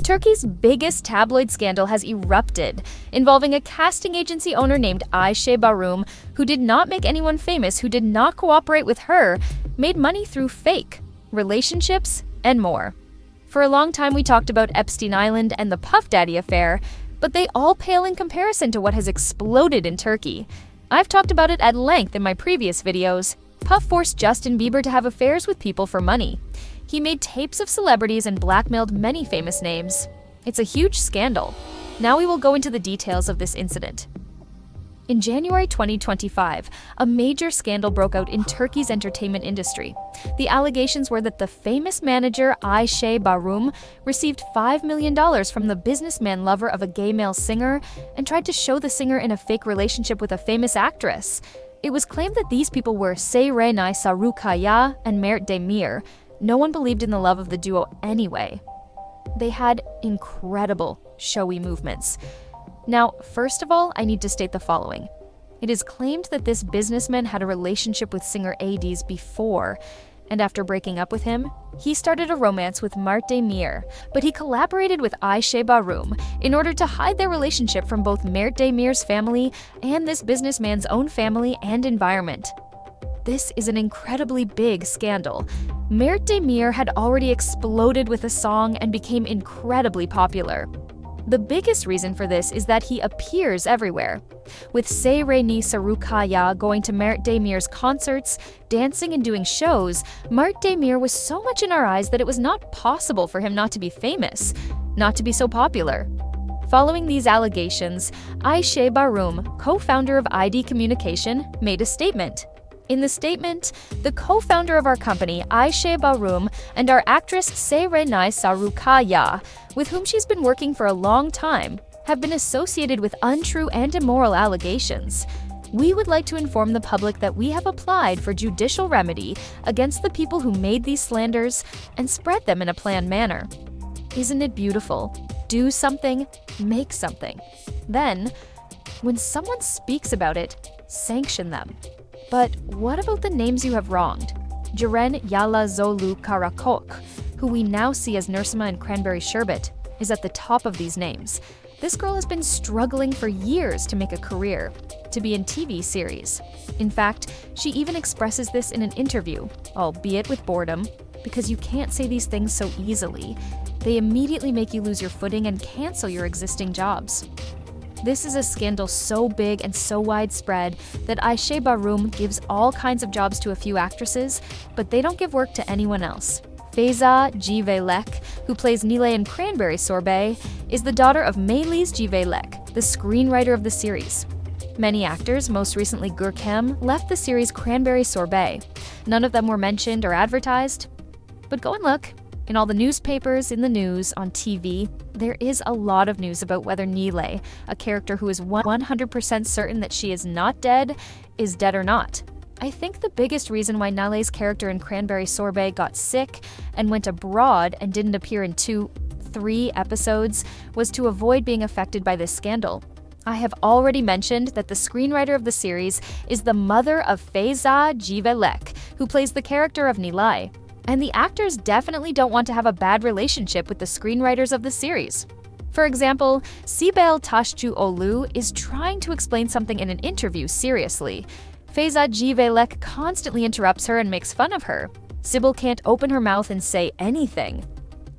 Turkey's biggest tabloid scandal has erupted, involving a casting agency owner named Ayşe Barım, who did not make anyone famous, who did not cooperate with her, made money through fake relationships, and more. For a long time, we talked about Epstein Island and the Puff Daddy affair, but they all pale in comparison to what has exploded in Turkey. I've talked about it at length in my previous videos. Puff forced Justin Bieber to have affairs with people for money. He made tapes of celebrities and blackmailed many famous names. It's a huge scandal. Now we will go into the details of this incident. In January 2025, a major scandal broke out in Turkey's entertainment industry. The allegations were that the famous manager Ayşe Barım received $5 million from the businessman lover of a gay male singer and tried to show the singer in a fake relationship with a famous actress. It was claimed that these people were Serenay Sarıkaya and Mert Demir. No one believed in the love of the duo anyway. They had incredible, showy movements. Now, first of all, I need to state the following. It is claimed that this businessman had a relationship with singer Adis before, and after breaking up with him, he started a romance with Mert Demir, but he collaborated with Ayşe Barım in order to hide their relationship from both Mert Demir's family and this businessman's own family and environment. This is an incredibly big scandal. Mert Demir had already exploded with a song and became incredibly popular. The biggest reason for this is that he appears everywhere. With Serenay Sarıkaya going to Mert Demir's concerts, dancing and doing shows, Mert Demir was so much in our eyes that it was not possible for him not to be famous, not to be so popular. Following these allegations, Ayşe Barım, co-founder of ID Communication, made a statement. In the statement, the co-founder of our company, Ayşe Barım, and our actress Serenay Sarıkaya, with whom she's been working for a long time, have been associated with untrue and immoral allegations. We would like to inform the public that we have applied for judicial remedy against the people who made these slanders and spread them in a planned manner. Isn't it beautiful? Do something, make something. Then, when someone speaks about it, sanction them. But what about the names you have wronged? Ceren Yala Zolu Karakok, who we now see as Nursema and Cranberry Sherbet, is at the top of these names. This girl has been struggling for years to make a career, to be in TV series. In fact, she even expresses this in an interview, albeit with boredom, because you can't say these things so easily. They immediately make you lose your footing and cancel your existing jobs. This is a scandal so big and so widespread that Ayşe Barım gives all kinds of jobs to a few actresses, but they don't give work to anyone else. Feyza Civelek, who plays Nilay in Cranberry Sorbet, is the daughter of Melis Civelek, the screenwriter of the series. Many actors, most recently Görkem, left the series Cranberry Sorbet. None of them were mentioned or advertised. But go and look. In all the newspapers, in the news, on TV, there is a lot of news about whether Nilay, a character who is 100% certain that she is not dead, is dead or not. I think the biggest reason why Nilay's character in Cranberry Sorbet got sick and went abroad and didn't appear in 2-3 episodes was to avoid being affected by this scandal. I have already mentioned that the screenwriter of the series is the mother of Feyza Civelek, who plays the character of Nilay. And the actors definitely don't want to have a bad relationship with the screenwriters of the series. For example, Sibel Taşçıoğlu is trying to explain something in an interview seriously. Feyza Civelek constantly interrupts her and makes fun of her. Sibel can't open her mouth and say anything.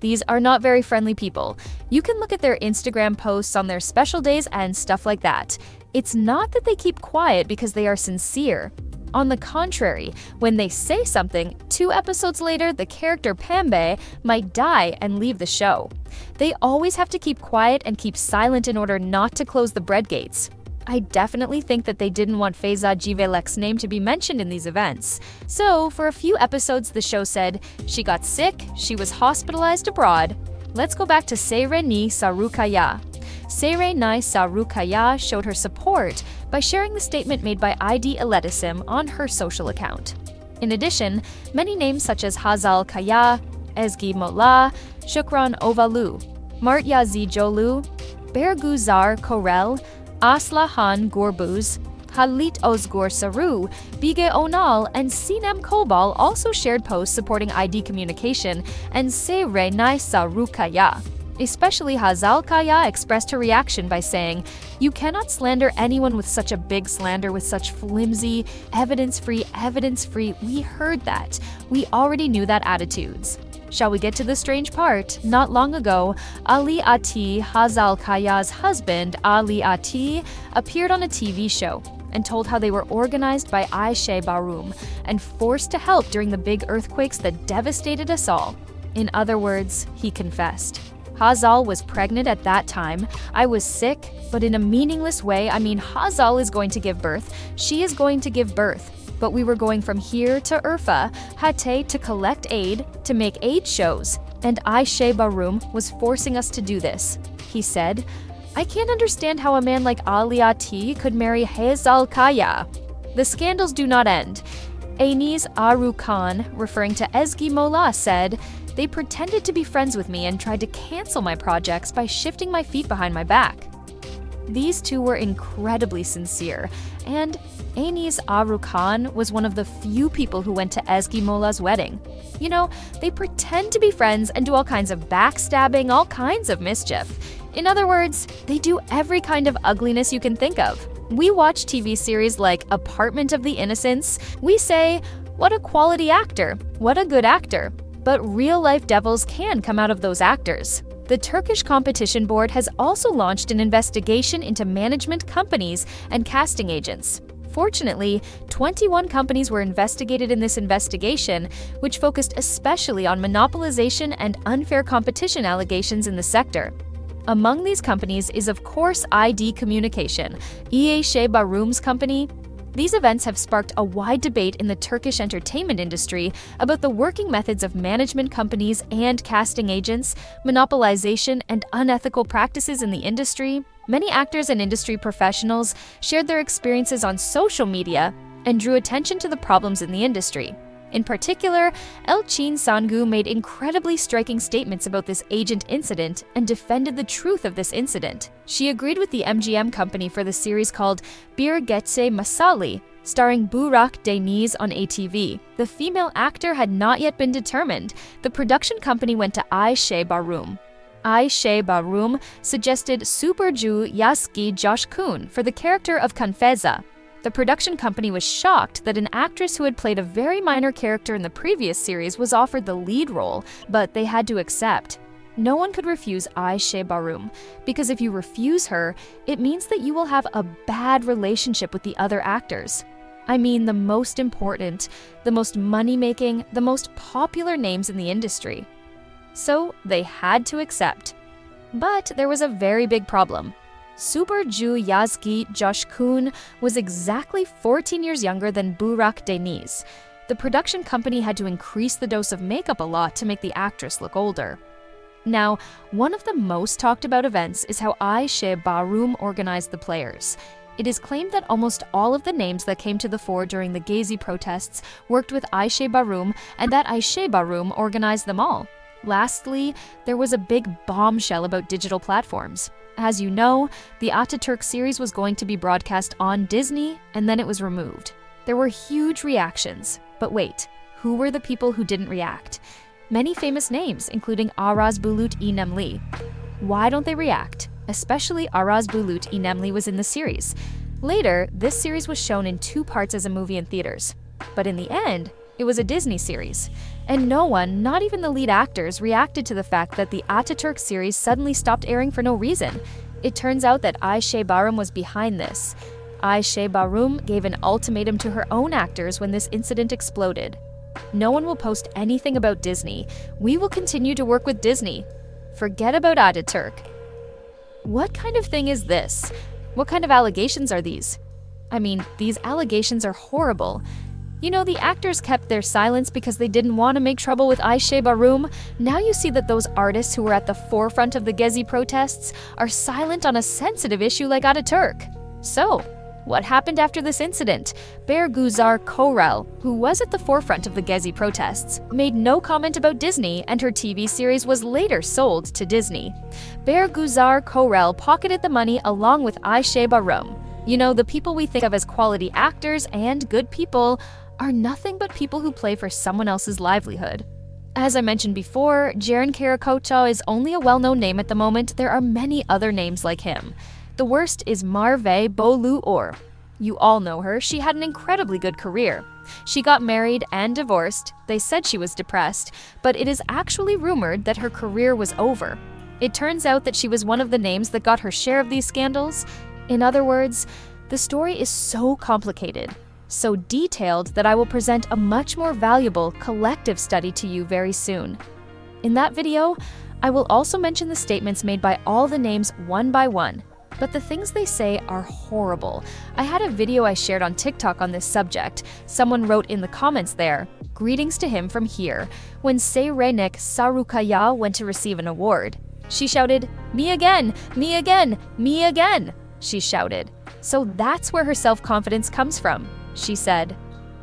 These are not very friendly people. You can look at their Instagram posts on their special days and stuff like that. It's not that they keep quiet because they are sincere. On the contrary, when they say something, 2 episodes later, the character Pembe might die and leave the show. They always have to keep quiet and keep silent in order not to close the bread gates. I definitely think that they didn't want Feyza Civelek's name to be mentioned in these events. So, for a few episodes, the show said she got sick, she was hospitalized abroad. Let's go back to Serenay Sarıkaya. Serenay Sarıkaya showed her support by sharing the statement made by ID Iletisim on her social account. In addition, many names such as Hazal Kaya, Ezgi Mola, Şükran Ovalu, Martyazi Jolu, Berguzar Korel, Aslıhan Gürbüz, Halit Saru, Bige Onal, and Sinem Kobal also shared posts supporting ID Communication and Serenay Sarıkaya. Especially Hazal Kaya expressed her reaction by saying, "You cannot slander anyone with such a big slander, with such flimsy, evidence-free. We heard that. We already knew that attitudes." Shall we get to the strange part? Not long ago, Ali Ati, Hazal Kaya's husband, Ali Ati, appeared on a TV show and told how they were organized by Ayşe Barım and forced to help during the big earthquakes that devastated us all. In other words, he confessed. Hazal was pregnant at that time. I was sick, but in a meaningless way. I mean, Hazal is going to give birth. She is going to give birth. But we were going from here to Urfa, Hatay to collect aid, to make aid shows. And Ayşe Barım was forcing us to do this. He said, "I can't understand how a man like Ali Ati could marry Hazal Kaya." The scandals do not end. Enis Arukan, referring to Ezgi Mola, said, "They pretended to be friends with me and tried to cancel my projects by shifting my feet behind my back." These two were incredibly sincere, and Enis Arukan was one of the few people who went to Ezgi Mola's wedding. You know, they pretend to be friends and do all kinds of backstabbing, all kinds of mischief. In other words, they do every kind of ugliness you can think of. We watch TV series like Apartment of the Innocents. We say, "What a quality actor, what a good actor." But real-life devils can come out of those actors. The Turkish Competition Board has also launched an investigation into management companies and casting agents. Fortunately, 21 companies were investigated in this investigation, which focused especially on monopolization and unfair competition allegations in the sector. Among these companies is, of course, ID Communication, Ayşe Barım's company. These events have sparked a wide debate in the Turkish entertainment industry about the working methods of management companies and casting agents, monopolization, and unethical practices in the industry. Many actors and industry professionals shared their experiences on social media and drew attention to the problems in the industry. In particular, Elçin Sangu made incredibly striking statements about this agent incident and defended the truth of this incident. She agreed with the MGM company for the series called Bir Gece Masali, starring Burak Deniz on ATV. The female actor had not yet been determined. The production company went to Ayşe Barım. Ayşe Barım suggested Supercu Yazgi Coşkun for the character of Confeza. The production company was shocked that an actress who had played a very minor character in the previous series was offered the lead role, but they had to accept. No one could refuse Ayşe Barım, because if you refuse her, it means that you will have a bad relationship with the other actors. I mean, the most important, the most money-making, the most popular names in the industry. So they had to accept. But there was a very big problem. Supercu Yazgi Coşkun was exactly 14 years younger than Burak Deniz. The production company had to increase the dose of makeup a lot to make the actress look older. Now, one of the most talked about events is how Ayşe Barım organized the players. It is claimed that almost all of the names that came to the fore during the Gezi protests worked with Ayşe Barım, and that Ayşe Barım organized them all. Lastly, there was a big bombshell about digital platforms. As you know, the Ataturk series was going to be broadcast on Disney, and then it was removed. There were huge reactions. But wait, who were the people who didn't react? Many famous names, including Aras Bulut İnemli. Why don't they react? Especially Aras Bulut İnemli was in the series. Later, this series was shown in 2 parts as a movie in theaters. But in the end, it was a Disney series. And no one, not even the lead actors, reacted to the fact that the Ataturk series suddenly stopped airing for no reason. It turns out that Ayşe Barım was behind this. Ayşe Barım gave an ultimatum to her own actors when this incident exploded. No one will post anything about Disney. We will continue to work with Disney. Forget about Ataturk. What kind of thing is this? What kind of allegations are these? I mean, these allegations are horrible. You know, the actors kept their silence because they didn't want to make trouble with Ayşe Barım. Now you see that those artists who were at the forefront of the Gezi protests are silent on a sensitive issue like Ataturk. So, what happened after this incident? Bergüzar Korel, who was at the forefront of the Gezi protests, made no comment about Disney, and her TV series was later sold to Disney. Bergüzar Korel pocketed the money along with Ayşe Barım. You know, the people we think of as quality actors and good people are nothing but people who play for someone else's livelihood. As I mentioned before, Ceren Karakoço is only a well-known name at the moment. There are many other names like him. The worst is Merve Boluor. You all know her. She had an incredibly good career. She got married and divorced. They said she was depressed, but it is actually rumored that her career was over. It turns out that she was one of the names that got her share of these scandals. In other words, the story is so complicated, so detailed that I will present a much more valuable collective study to you very soon. In that video, I will also mention the statements made by all the names one by one, but the things they say are horrible. I had a video I shared on TikTok on this subject. Someone wrote in the comments there, "Greetings to him from here," when Serenay Sarıkaya went to receive an award. She shouted, "Me again, me again, me again," she shouted. So that's where her self-confidence comes from. She said,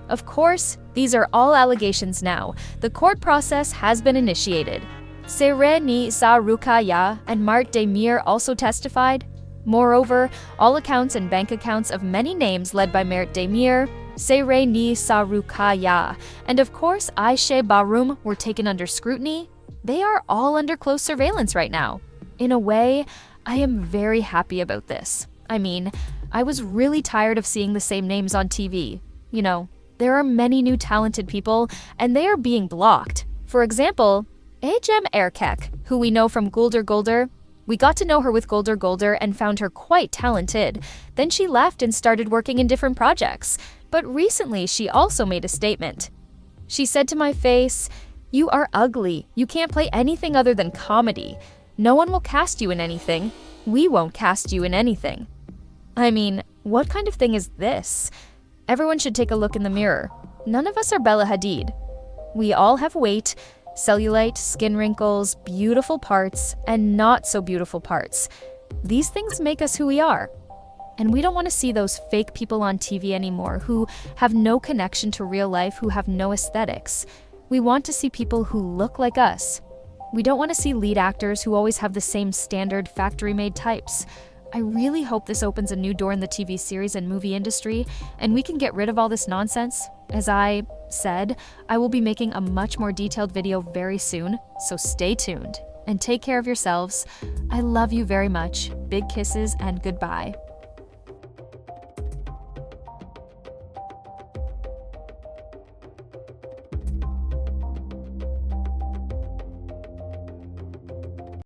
"Of course, these are all allegations now. The court process has been initiated." Serenay Sarıkaya and Mert Demir also testified. Moreover, all accounts and bank accounts of many names led by Mert Demir, Serenay Sarıkaya, and of course Ayşe Barım were taken under scrutiny. They are all under close surveillance right now. In a way, I am very happy about this. I mean, I was really tired of seeing the same names on TV. You know, there are many new talented people, and they are being blocked. For example, Ayşe Ergenç, who we know from Guldur Guldur. We got to know her with Guldur Guldur and found her quite talented. Then she left and started working in different projects. But recently, she also made a statement. She said to my face, "You are ugly. You can't play anything other than comedy. No one will cast you in anything. We won't cast you in anything." I mean, what kind of thing is this? Everyone should take a look in the mirror. None of us are Bella Hadid. We all have weight, cellulite, skin wrinkles, beautiful parts, and not so beautiful parts. These things make us who we are. And we don't want to see those fake people on TV anymore who have no connection to real life, who have no aesthetics. We want to see people who look like us. We don't want to see lead actors who always have the same standard factory-made types. I really hope this opens a new door in the TV series and movie industry, and we can get rid of all this nonsense. As I said, I will be making a much more detailed video very soon, so stay tuned. And take care of yourselves. I love you very much. Big kisses and goodbye.